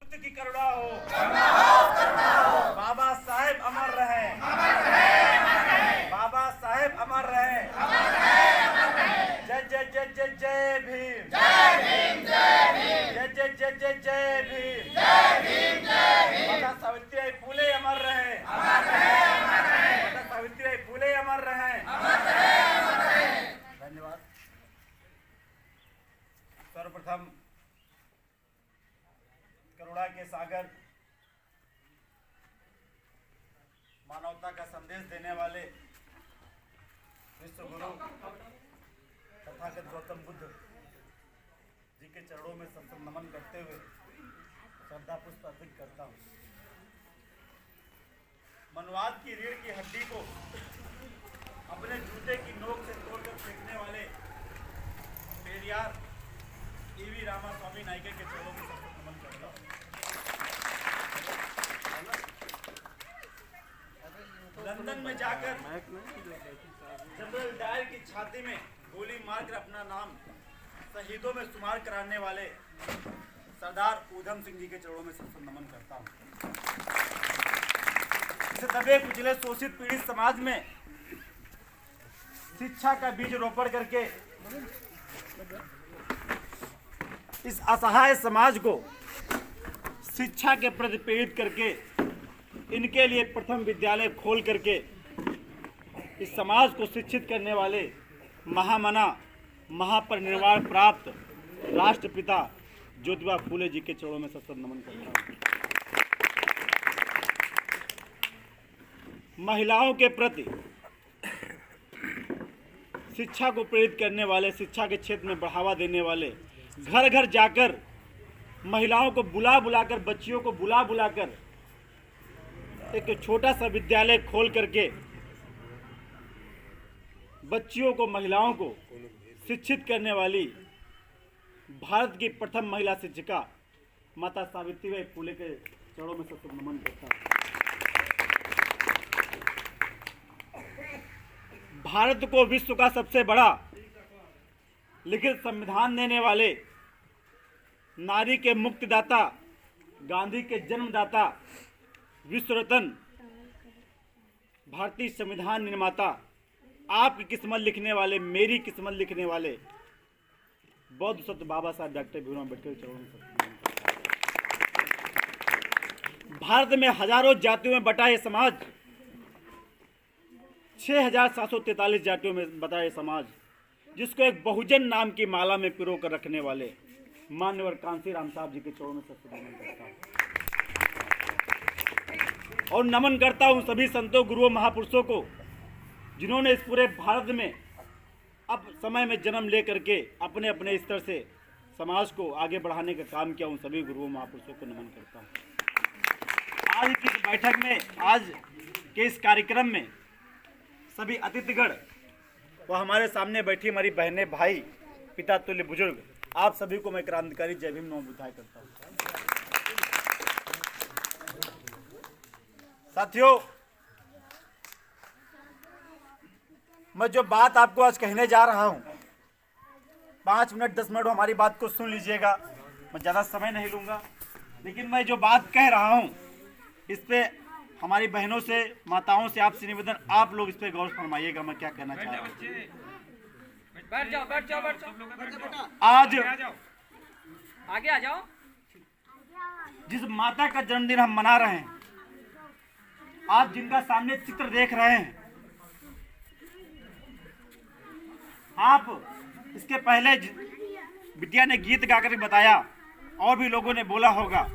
मुक्त की करुणा हो। बाबा साहेब अमर रहे, बाबा साहेब अमर रहे। जय जय जय जय जय भीम, जय जय जय जय जय भीम। माता सावित्रीबाई फुले अमर रहे, माता सावित्रीबाई फुले अमर रहे। धन्यवाद। सर्वप्रथम करुणा के सागर, मानवता का संदेश देने वाले विश्व गुरु तथागत गौतम बुद्ध जी के चरणों में सत्संग नमन करते हुए श्रद्धा पुष्प अर्पित करता हूँ। मनवाद की रीढ़ की हड्डी को अपने जूते की नोक से तोड़कर फेंकने वाले पेरियार ईवी रामास्वामी नायके के चरणों में सत्संग नमन करता हूँ। लंदन में जाकर जनरल डायर की छाती में गोली मारकर अपना नाम शहीदों में शुमार कराने वाले सरदार ऊधम सिंह जी के चरणों में सत्संग नमन करता हूँ। इस दबे कुचले शोषित पीड़ित समाज में शिक्षा का बीज रोपण करके इस असहाय समाज को शिक्षा के प्रति प्रेरित करके इनके लिए प्रथम विद्यालय खोल करके इस समाज को शिक्षित करने वाले महामना महापरिनिर्वाण प्राप्त राष्ट्रपिता ज्योतिबा फूले जी के चरणों में सत्संग नमन करता हूँ। महिलाओं के प्रति शिक्षा को प्रेरित करने वाले, शिक्षा के क्षेत्र में बढ़ावा देने वाले, घर घर जाकर महिलाओं को बुला बुलाकर, बच्चियों को बुला बुलाकर एक छोटा सा विद्यालय खोल करके बच्चियों को, महिलाओं को शिक्षित करने वाली भारत की प्रथम महिला शिक्षिका माता सावित्रीबाई फुले के चरणों में सत्संग नमन करता हूं। भारत को विश्व का सबसे बड़ा लिखित संविधान देने वाले, नारी के मुक्तिदाता, गांधी के जन्मदाता, विश्व रत्न, भारतीय संविधान निर्माता, आपकी किस्मत लिखने वाले, मेरी किस्मत लिखने वाले बौद्ध सत्य बाबा साहब डॉक्टर भीमराव अम्बेडकर के चरणों में। भारत में हजारों जातियों में बटा ये समाज, 6743 जातियों में बटा ये समाज, जिसको एक बहुजन नाम की माला में पिरो कर रखने वाले मान्यवर कांसी राम साहब जी के चरणों में सबसे नमन करता हूँ। और नमन करता हूँ सभी संतों, गुरुओं, महापुरुषों को जिन्होंने इस पूरे भारत में अब समय में जन्म ले करके अपने अपने स्तर से समाज को आगे बढ़ाने का काम किया। उन सभी गुरुओं, महापुरुषों को नमन करता हूँ। आज की इस बैठक में, आज के इस कार्यक्रम में सभी अतिथिगण व हमारे सामने बैठी हमारी बहनें, भाई, पिता तुल्य बुजुर्ग, आप सभी को मैं क्रांतिकारी जय भीम नमो बुद्धाय करता हूँ। साथियों, मैं जो बात आपको आज कहने जा रहा हूं, 5 मिनट 10 मिनट हमारी बात को सुन लीजिएगा, मैं ज़्यादा समय नहीं लूँगा। लेकिन मैं जो बात कह रहा हूं, इस पे हमारी बहनों से, माताओं से आपसे निवेदन, आप लोग इस पे गौर फरमाइएगा मैं क्या कहना चाह रहा हूँ। बैठ जाओ। आज आगे आ जाओ। जिस माता का जन्मदिन हम मना रहे हैं, आप जिनका सामने चित्र देख रहे हैं, आप इसके पहले बिटिया ने गीत गाकर बताया और भी लोगों ने बोला होगा,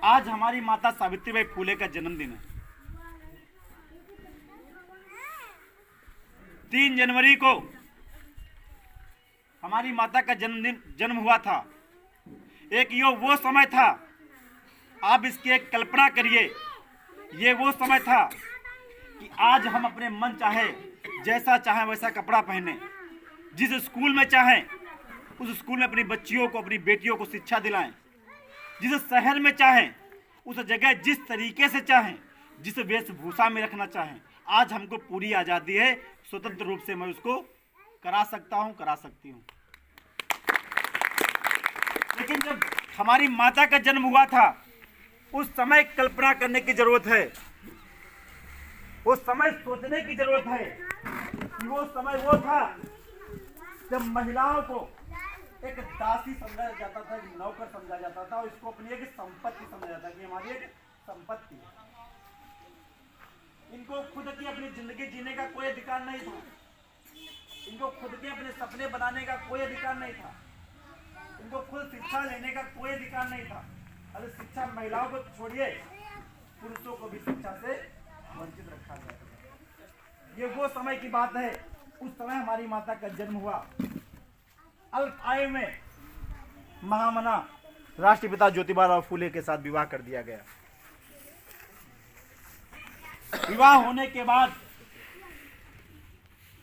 आज हमारी माता सावित्रीबाई फुले का जन्मदिन है। 3 जनवरी को हमारी माता का जन्म हुआ था। एक यो वो समय था, आप इसकी एक कल्पना करिए, ये वो समय था कि आज हम अपने मन चाहे, जैसा चाहें वैसा कपड़ा पहने, जिस स्कूल में चाहें उस स्कूल में अपनी बच्चियों को, अपनी बेटियों को शिक्षा दिलाएं, जिस शहर में चाहें उस जगह जिस तरीके से चाहें, जिस वेशभूषा में रखना चाहें। आज हमको पूरी आज़ादी है, स्वतंत्र रूप से मैं उसको करा सकता हूं, करा सकती हूं। लेकिन जब हमारी माता का जन्म हुआ था उस समय कल्पना करने की जरूरत है, उस समय सोचने की जरूरत है कि वो समय वो था जब महिलाओं को एक दासी समझा जाता था, नौकर समझा जाता था और इसको अपनी एक संपत्ति समझा जाता कि हमारी एक संपत्ति है। इनको खुद की अपनी जिंदगी जीने का कोई अधिकार नहीं था, इनको खुद के अपने सपने बनाने का कोई अधिकार नहीं था, इनको खुद शिक्षा लेने का कोई अधिकार नहीं था। अरे शिक्षा महिलाओं को छोड़िए, पुरुषों को भी शिक्षा से वंचित रखा गया। ये वो समय की बात है, उस समय हमारी माता का जन्म हुआ। अल्प आयु में महामना राष्ट्रपिता ज्योतिबा फूले के साथ विवाह कर दिया गया। विवाह होने के बाद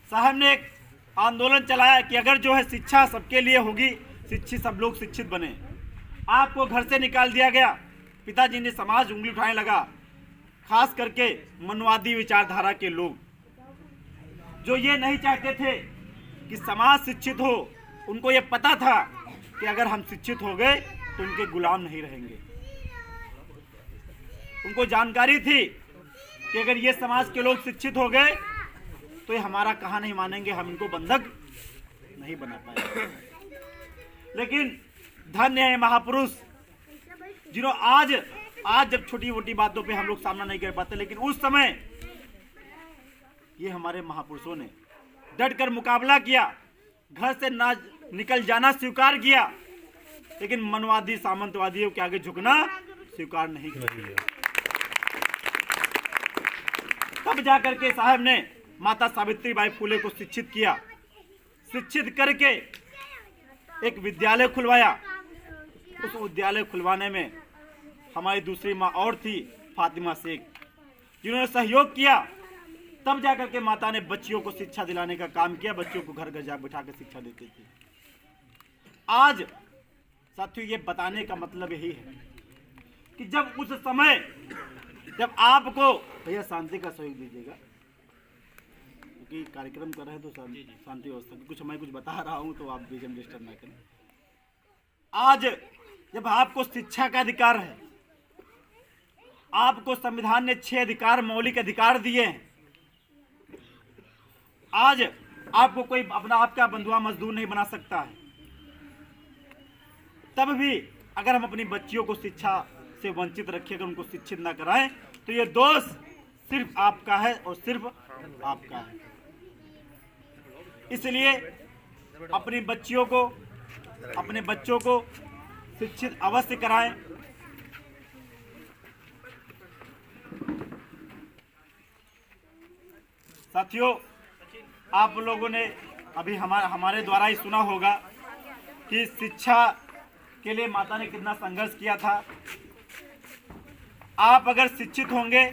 साहब ने एक आंदोलन चलाया कि अगर जो है शिक्षा सबके लिए होगी, शिक्षित सब लोग शिक्षित बने। आपको घर से निकाल दिया गया। पिताजी ने समाज उंगली उठाने लगा, खास करके मनवादी विचारधारा के लोग जो ये नहीं चाहते थे कि समाज शिक्षित हो। उनको ये पता था कि अगर हम शिक्षित हो गए तो उनके गुलाम नहीं रहेंगे। उनको जानकारी थी कि अगर ये समाज के लोग शिक्षित हो गए तो ये हमारा कहा नहीं मानेंगे, हम इनको बंधक नहीं बना पाएंगे। लेकिन धन्य है महापुरुष जिन्होंने आज जब छोटी मोटी बातों पे हम लोग सामना नहीं कर पाते, लेकिन उस समय ये हमारे महापुरुषों ने डटकर मुकाबला किया, घर से ना निकल जाना स्वीकार किया, लेकिन मनवादी सामंतवादियों के आगे झुकना स्वीकार नहीं किया। तब जाकर के साहब ने माता सावित्रीबाई फूले को शिक्षित किया। शिक्षित करके एक विद्यालय खुलवाया। उस विद्यालय खुलवाने में हमारी दूसरी माँ और थी फातिमा शेख, जिन्होंने सहयोग किया। तब जाकर के माता ने बच्चियों को शिक्षा दिलाने का काम किया, बच्चों को घर घर जा बिठा कर शिक्षा देती थी। आज साथियों ये बताने का मतलब यही है कि जब उस समय जब आपको भैया शांति का सहयोग दीजिएगा, क्योंकि कार्यक्रम कर रहे हैं तो शांति व्यवस्था कुछ मैं कुछ बता रहा हूं तो आप बीच में डिस्टर्ब ना करें। आज जब आपको शिक्षा का अधिकार है, आपको संविधान ने 6 अधिकार मौलिक अधिकार दिए हैं। आज आपको कोई अपना आपका बंधुआ मजदूर नहीं बना सकता है। तब भी अगर हम अपनी बच्चियों को शिक्षा से वंचित रखें, अगर उनको शिक्षित ना कराएं, तो ये दोष सिर्फ आपका है और सिर्फ आपका है। इसलिए अपनी अपने बच्चों को शिक्षित अवश्य कराएं। साथियों, आप लोगों ने अभी हमारे द्वारा ही सुना होगा कि शिक्षा के लिए माता ने कितना संघर्ष किया था। आप अगर शिक्षित होंगे,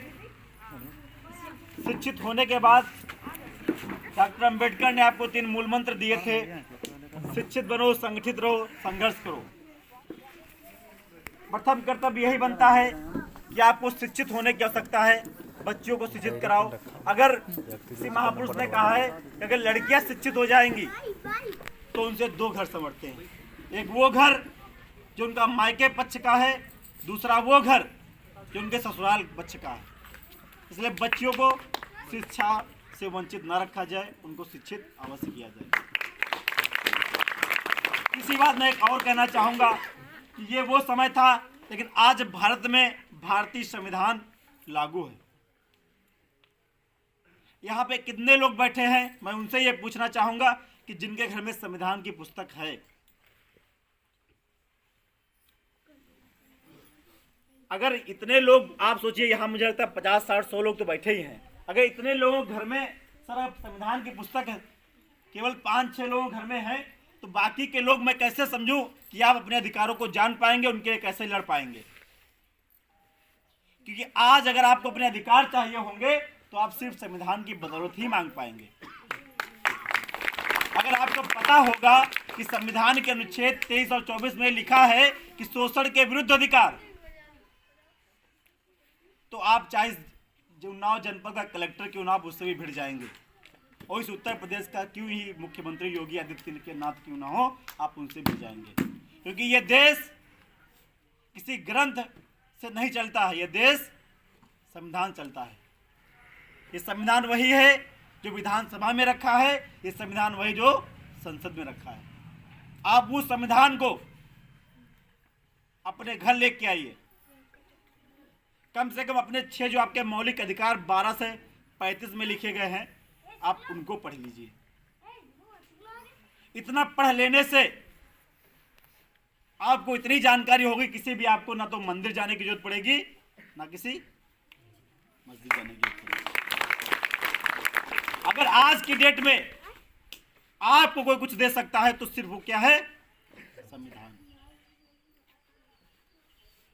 शिक्षित होने के बाद डॉक्टर अंबेडकर ने आपको 3 मूल मंत्र दिए थे, शिक्षित बनो, संगठित रहो, संघर्ष करो। प्रथम कर्तव्य यही बनता है कि आपको शिक्षित होने की आवश्यकता है, बच्चों को शिक्षित कराओ। अगर किसी महापुरुष ने कहा है कि अगर लड़कियां शिक्षित हो जाएंगी तो उनसे 2 घर संवरते हैं। एक वो घर जो उनका मायके पक्ष का है, दूसरा वो घर जो उनके ससुराल पक्ष का है। इसलिए बच्चियों को शिक्षा से वंचित न रखा जाए, उनको शिक्षित अवश्य किया जाए। इसी बात मैं एक और कहना चाहूँगा कि ये वो समय था, लेकिन आज भारत में भारतीय संविधान लागू है। यहाँ पे कितने लोग बैठे हैं, मैं उनसे ये पूछना चाहूँगा कि जिनके घर में संविधान की पुस्तक है। अगर इतने लोग, आप सोचिए यहाँ मुझे लगता है 50, 60, 100 लोग तो बैठे ही हैं। अगर इतने लोगों घर में सर संविधान की पुस्तक है, केवल 5-6 लोगों घर में है, तो बाकी के लोग मैं कैसे समझूं कि आप अपने अधिकारों को जान पाएंगे, उनके लिए कैसे लड़ पाएंगे? क्योंकि आज अगर आपको अपने अधिकार चाहिए होंगे तो आप सिर्फ संविधान की बदौलत ही मांग पाएंगे। अगर आपको पता होगा कि संविधान के अनुच्छेद 23 और 24 में लिखा है कि शोषण के विरुद्ध अधिकार, तो आप चाहे जो उन्नाव जनपद का कलेक्टर क्यों ना, आप उससे भी भिड़ जाएंगे। और इस उत्तर प्रदेश का क्यों ही मुख्यमंत्री योगी आदित्यनाथ क्यों ना हो, आप उनसे भिड़ जाएंगे। क्योंकि ये देश किसी ग्रंथ से नहीं चलता है, ये देश संविधान चलता है। ये संविधान वही है जो विधानसभा में रखा है, ये संविधान वही जो संसद में रखा है। आप उस संविधान को अपने घर लेके आइए। कम से कम अपने 6 जो आपके मौलिक अधिकार 12 से 35 में लिखे गए हैं, आप उनको पढ़ लीजिए। इतना पढ़ लेने से आपको इतनी जानकारी होगी, किसी भी आपको ना तो मंदिर जाने की जरूरत पड़ेगी, ना किसी मस्जिद जाने की जरूरत पड़ेगी। अगर आज की डेट में आपको कोई कुछ दे सकता है तो सिर्फ वो क्या है? संविधान।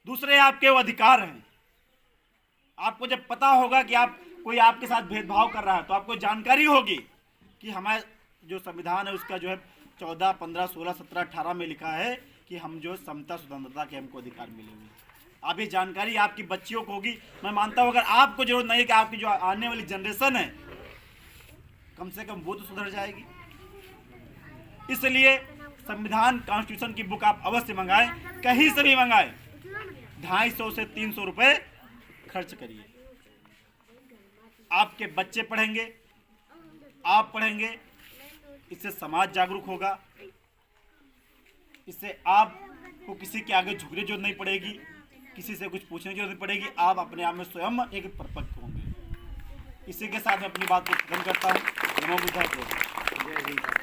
दूसरे आपके वो अधिकार हैं। आपको जब पता होगा कि आप कोई आपके साथ भेदभाव कर रहा है तो आपको जानकारी होगी कि हमारे जो संविधान है उसका जो है 14, 15, 16, 17, 18 में लिखा है कि हम जो समता स्वतंत्रता के हमको अधिकार मिले हुए। अब ये जानकारी आपकी बच्चियों को होगी। मैं मानता हूं अगर आपको जरूरत नहीं है कि आपकी जो आने वाली जनरेशन है कम से कम वो तो सुधर जाएगी। इसलिए संविधान कॉन्स्टिट्यूशन की बुक आप अवश्य मंगाएं, कहीं से भी मंगाएं। 250 से 300 रुपए खर्च करिए। आपके बच्चे पढ़ेंगे, आप पढ़ेंगे, इससे समाज जागरूक होगा। इससे आपको किसी के आगे झुकने की जरूरत नहीं पड़ेगी, किसी से कुछ पूछने की जरूरत नहीं पड़ेगी। आप अपने आप में स्वयं एक परिपक्व होंगे। इसी के साथ मैं अपनी बात को खत्म करता हूँ। नमो बुद्धाय।